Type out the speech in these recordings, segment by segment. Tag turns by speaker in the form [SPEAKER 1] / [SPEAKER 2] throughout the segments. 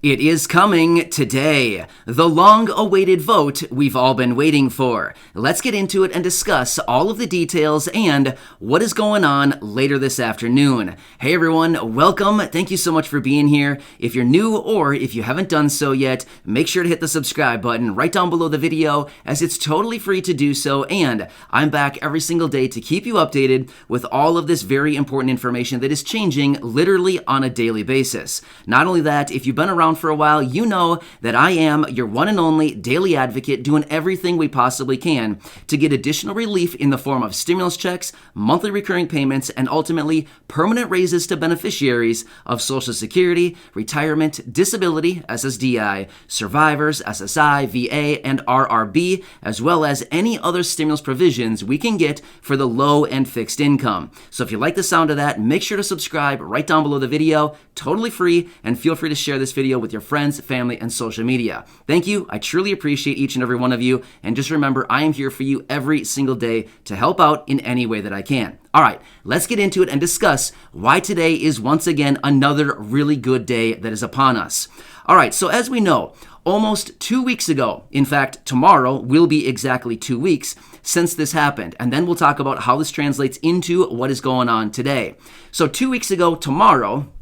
[SPEAKER 1] It is coming today, the long-awaited vote we've all been waiting for. Let's get into it and discuss all of the details and what is going on later this afternoon. Hey everyone, welcome. Thank you so much for being here. If you're new or if you haven't done so yet, make sure to hit the subscribe button right down below the video as it's totally free to do so, and I'm back every single day to keep you updated with all of this very important information that is changing literally on a daily basis. Not only that, if you've been around for a while, you know that I am your one and only daily advocate doing everything we possibly can to get additional relief in the form of stimulus checks, monthly recurring payments, and ultimately permanent raises to beneficiaries of Social Security, retirement, disability, SSDI, survivors, SSI, VA, and RRB, as well as any other stimulus provisions we can get for the low and fixed income. So if you like the sound of that, make sure to subscribe right down below the video, totally free, and feel free to share this video with your friends, family, and social media. Thank you. I truly appreciate each and every one of you. And just remember, I am here for you every single day to help out in any way that I can. All right, let's get into it and discuss why today is once again another really good day that is upon us. All right, so as we know, almost 2 weeks ago, in fact, tomorrow will be exactly 2 weeks since this happened. And then we'll talk about how this translates into what is going on today. So 2 weeks ago, tomorrow,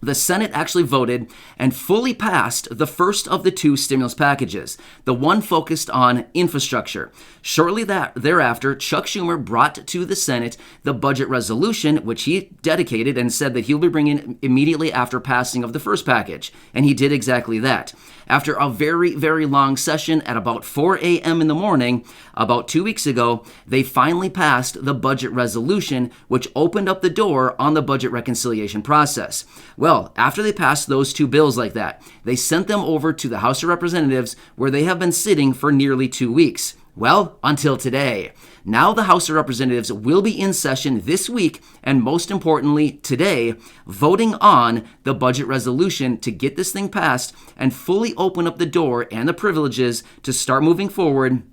[SPEAKER 1] the Senate actually voted and fully passed the first of the two stimulus packages, the one focused on infrastructure. Shortly thereafter, Chuck Schumer brought to the Senate the budget resolution, which he dedicated and said that he'll be bringing immediately after passing of the first package. And he did exactly that. After a very, very long session at about 4 a.m. in the morning, about 2 weeks ago, they finally passed the budget resolution, which opened up the door on the budget reconciliation process. Well, after they passed those two bills like that, they sent them over to the House of Representatives, where they have been sitting for nearly 2 weeks. Well, until today. Now the House of Representatives will be in session this week, and most importantly, today, voting on the budget resolution to get this thing passed and fully open up the door and the privileges to start moving forward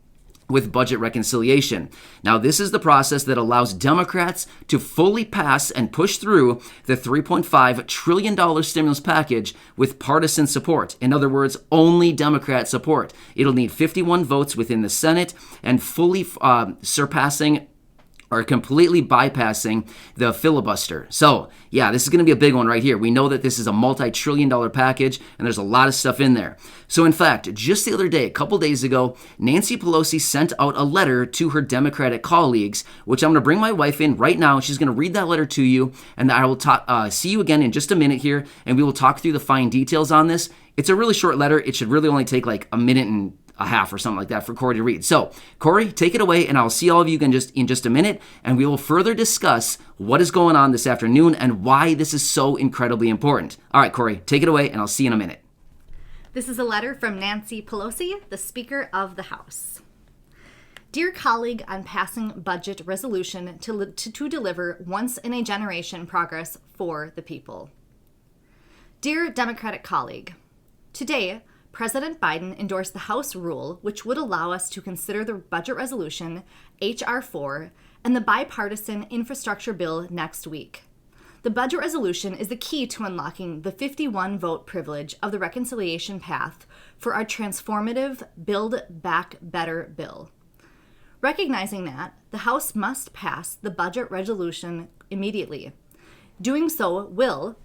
[SPEAKER 1] with budget reconciliation. Now, this is the process that allows Democrats to fully pass and push through the $3.5 trillion stimulus package with partisan support. In other words, only Democrat support. It'll need 51 votes within the Senate and fully surpassing or completely bypassing the filibuster. So, yeah, this is going to be a big one right here. We know that this is a multi-trillion-dollar package, and there's a lot of stuff in there. So, in fact, just the other day, a couple days ago, Nancy Pelosi sent out a letter to her Democratic colleagues, which I'm going to bring my wife in right now. She's going to read that letter to you, and I will see you again in just a minute here, and we will talk through the fine details on this. It's a really short letter. It should really only take like a minute and a half or something like that for Corey to read. So, Corey, take it away, and I'll see all of you again in just a minute, and we will further discuss what is going on this afternoon and why this is so incredibly important. All right, Corey, take it away, and I'll see you in a minute.
[SPEAKER 2] This is a letter from Nancy Pelosi, the Speaker of the House. Dear colleague on passing budget resolution to deliver once-in-a-generation progress for the people. Dear Democratic colleague, today, President Biden endorsed the House rule which would allow us to consider the budget resolution, H.R. 4, and the bipartisan infrastructure bill next week. The budget resolution is the key to unlocking the 51-vote privilege of the reconciliation path for our transformative Build Back Better bill. Recognizing that, the House must pass the budget resolution immediately. Doing so will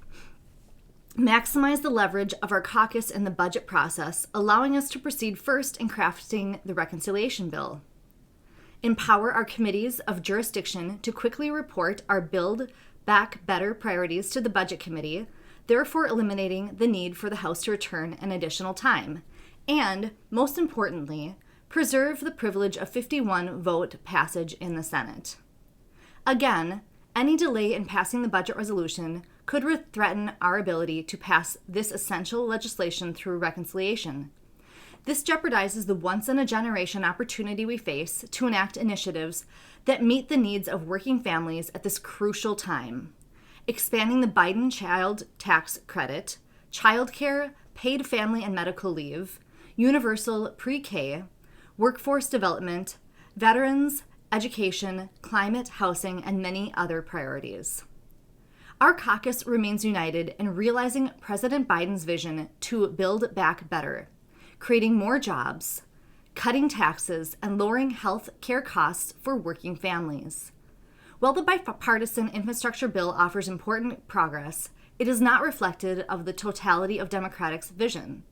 [SPEAKER 2] maximize the leverage of our caucus in the budget process, allowing us to proceed first in crafting the reconciliation bill. Empower our committees of jurisdiction to quickly report our Build Back Better priorities to the Budget Committee, therefore eliminating the need for the House to return an additional time. And, most importantly, preserve the privilege of 51-vote passage in the Senate. Again, any delay in passing the budget resolution could threaten our ability to pass this essential legislation through reconciliation. This jeopardizes the once-in-a-generation opportunity we face to enact initiatives that meet the needs of working families at this crucial time. Expanding the Biden Child Tax Credit, childcare, paid family and medical leave, universal pre-K, workforce development, veterans, education, climate, housing, and many other priorities. Our caucus remains united in realizing President Biden's vision to build back better, creating more jobs, cutting taxes, and lowering health care costs for working families. While the bipartisan infrastructure bill offers important progress, it is not reflective of the totality of Democrats' vision.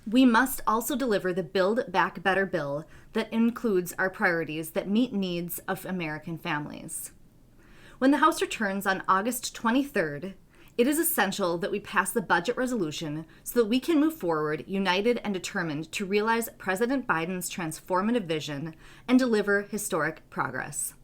[SPEAKER 2] We must also deliver the Build Back Better bill that includes our priorities that meet needs of American families. When the House returns on August 23rd, it is essential that we pass the budget resolution so that we can move forward united and determined to realize President Biden's transformative vision and deliver historic progress.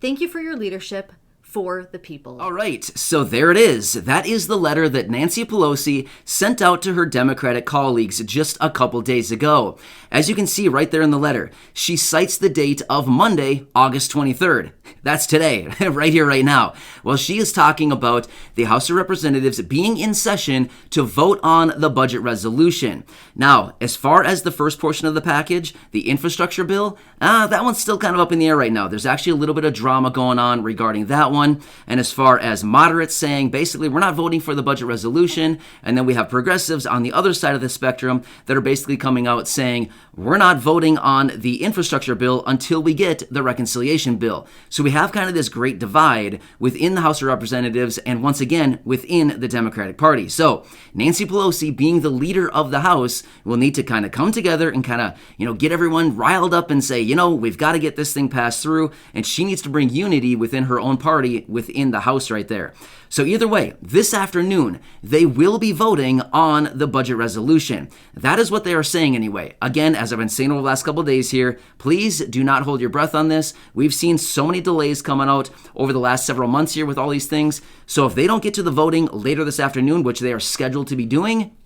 [SPEAKER 2] Thank you for your leadership for the people.
[SPEAKER 1] All right, so there it is. That is the letter that Nancy Pelosi sent out to her Democratic colleagues just a couple days ago. As you can see right there in the letter, she cites the date of Monday, August 23rd. That's today, right here, right now. Well, she is talking about the House of Representatives being in session to vote on the budget resolution. Now, as far as the first portion of the package, the infrastructure bill, that one's still kind of up in the air right now. There's actually a little bit of drama going on regarding that one. And as far as moderates saying, basically, we're not voting for the budget resolution. And then we have progressives on the other side of the spectrum that are basically coming out saying, we're not voting on the infrastructure bill until we get the reconciliation bill. So we have kind of this great divide within the House of Representatives and once again within the Democratic Party. So Nancy Pelosi, being the leader of the House, will need to kind of come together and kind of, get everyone riled up and say, we've got to get this thing passed through. And she needs to bring unity within her own party within the House right there. So either way, this afternoon, they will be voting on the budget resolution. That is what they are saying anyway. Again, as I've been saying over the last couple of days here, please do not hold your breath on this. We've seen so many delays coming out over the last several months here with all these things. So if they don't get to the voting later this afternoon, which they are scheduled to be doing,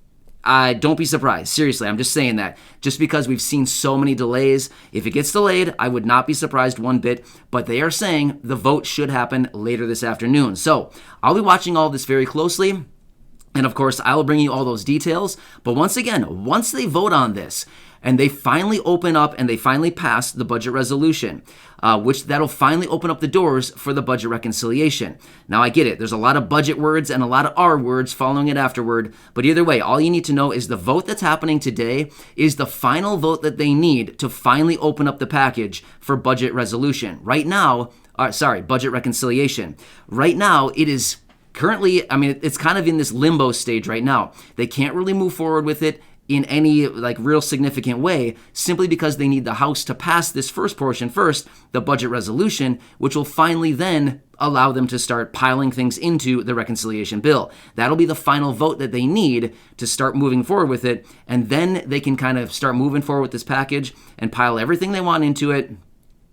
[SPEAKER 1] don't be surprised. Seriously, I'm just saying that. Just because we've seen so many delays, if it gets delayed, I would not be surprised one bit. But they are saying the vote should happen later this afternoon. So I'll be watching all this very closely. And of course, I will bring you all those details. But once again, once they vote on this, and they finally open up and they finally pass the budget resolution, which that'll finally open up the doors for the budget reconciliation. Now, I get it. There's a lot of budget words and a lot of R words following it afterward. But either way, all you need to know is the vote that's happening today is the final vote that they need to finally open up the package for budget resolution. Right now, budget reconciliation. Right now, it is currently, it's kind of in this limbo stage right now. They can't really move forward with it in any real significant way, simply because they need the House to pass this first portion first, the budget resolution, which will finally then allow them to start piling things into the reconciliation bill. That'll be the final vote that they need to start moving forward with it, and then they can kind of start moving forward with this package and pile everything they want into it.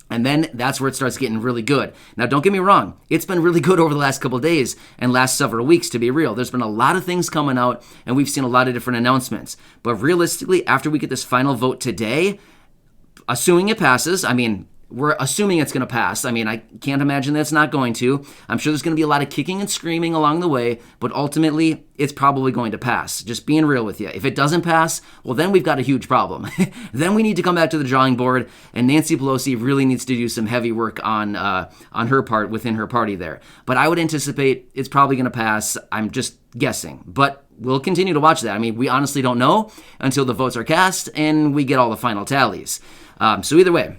[SPEAKER 1] And then that's where it starts getting really good. Now, don't get me wrong. It's been really good over the last couple of days and last several weeks, to be real. There's been a lot of things coming out, and we've seen a lot of different announcements. But realistically, after we get this final vote today, assuming it passes, we're assuming it's going to pass. I can't imagine that it's not going to. I'm sure there's going to be a lot of kicking and screaming along the way, but ultimately, it's probably going to pass. Just being real with you. If it doesn't pass, well, then we've got a huge problem. Then we need to come back to the drawing board, and Nancy Pelosi really needs to do some heavy work on her part within her party there. But I would anticipate it's probably going to pass. I'm just guessing. But we'll continue to watch that. We honestly don't know until the votes are cast and we get all the final tallies. So either way.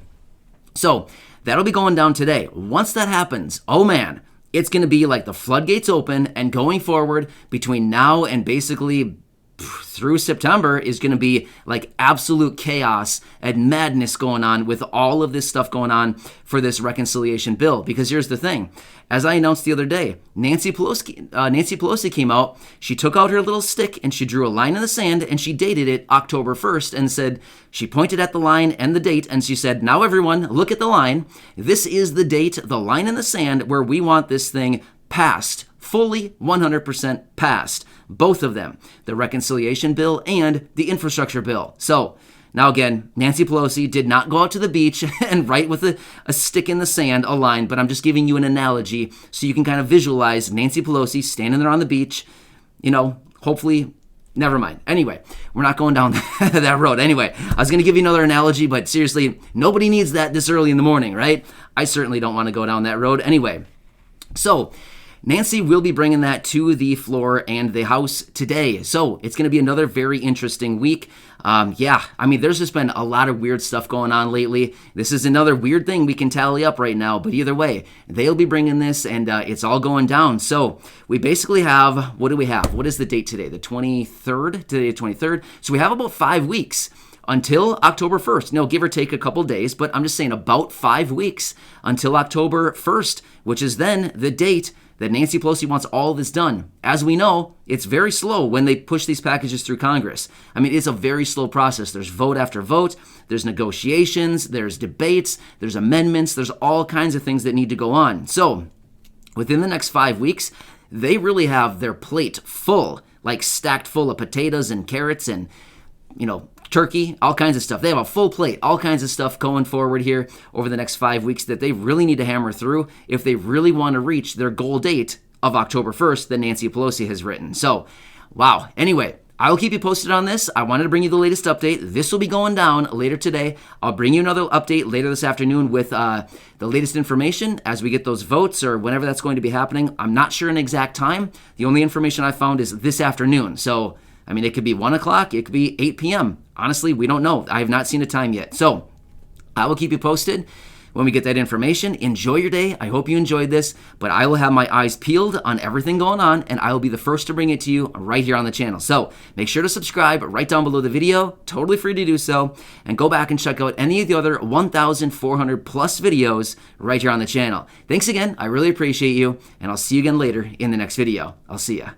[SPEAKER 1] So that'll be going down today. Once that happens, oh man, it's going to be like the floodgates open, and going forward between now and basically through September is going to be like absolute chaos and madness going on with all of this stuff going on for this reconciliation bill. Because here's the thing. As I announced the other day, Nancy Pelosi came out, she took out her little stick and she drew a line in the sand and she dated it October 1st and said, she pointed at the line and the date and she said, now everyone, look at the line. This is the date, the line in the sand where we want this thing passed, fully 100% passed. Both of them, the reconciliation bill and the infrastructure bill. So now again, Nancy Pelosi did not go out to the beach and write with a stick in the sand a line, but I'm just giving you an analogy so you can kind of visualize Nancy Pelosi standing there on the beach, hopefully, never mind. Anyway, we're not going down that road. Anyway, I was going to give you another analogy, but seriously, nobody needs that this early in the morning, right? I certainly don't want to go down that road. Anyway, so Nancy will be bringing that to the floor and the House today. So it's going to be another very interesting week. There's just been a lot of weird stuff going on lately. This is another weird thing we can tally up right now, but either way, they'll be bringing this, and it's all going down. So we basically have, what do we have? What is the date today? The 23rd? Today, the 23rd. So we have about 5 weeks until October 1st. No, give or take a couple days, but I'm just saying about 5 weeks until October 1st, which is then the date that Nancy Pelosi wants all this done. As we know, it's very slow when they push these packages through Congress. I mean, it's a very slow process. There's vote after vote, there's negotiations, there's debates, there's amendments, there's all kinds of things that need to go on. So, within the next 5 weeks, they really have their plate full, like stacked full of potatoes and carrots and, turkey, all kinds of stuff. They have a full plate, all kinds of stuff going forward here over the next 5 weeks that they really need to hammer through if they really want to reach their goal date of October 1st that Nancy Pelosi has written. So, wow. Anyway, I will keep you posted on this. I wanted to bring you the latest update. This will be going down later today. I'll bring you another update later this afternoon with the latest information as we get those votes or whenever that's going to be happening. I'm not sure an exact time. The only information I found is this afternoon. So, it could be 1 o'clock, it could be 8 p.m. Honestly, we don't know. I have not seen a time yet. So I will keep you posted when we get that information. Enjoy your day. I hope you enjoyed this, but I will have my eyes peeled on everything going on, and I will be the first to bring it to you right here on the channel. So make sure to subscribe right down below the video. Totally free to do so. And go back and check out any of the other 1,400 plus videos right here on the channel. Thanks again. I really appreciate you, and I'll see you again later in the next video. I'll see ya.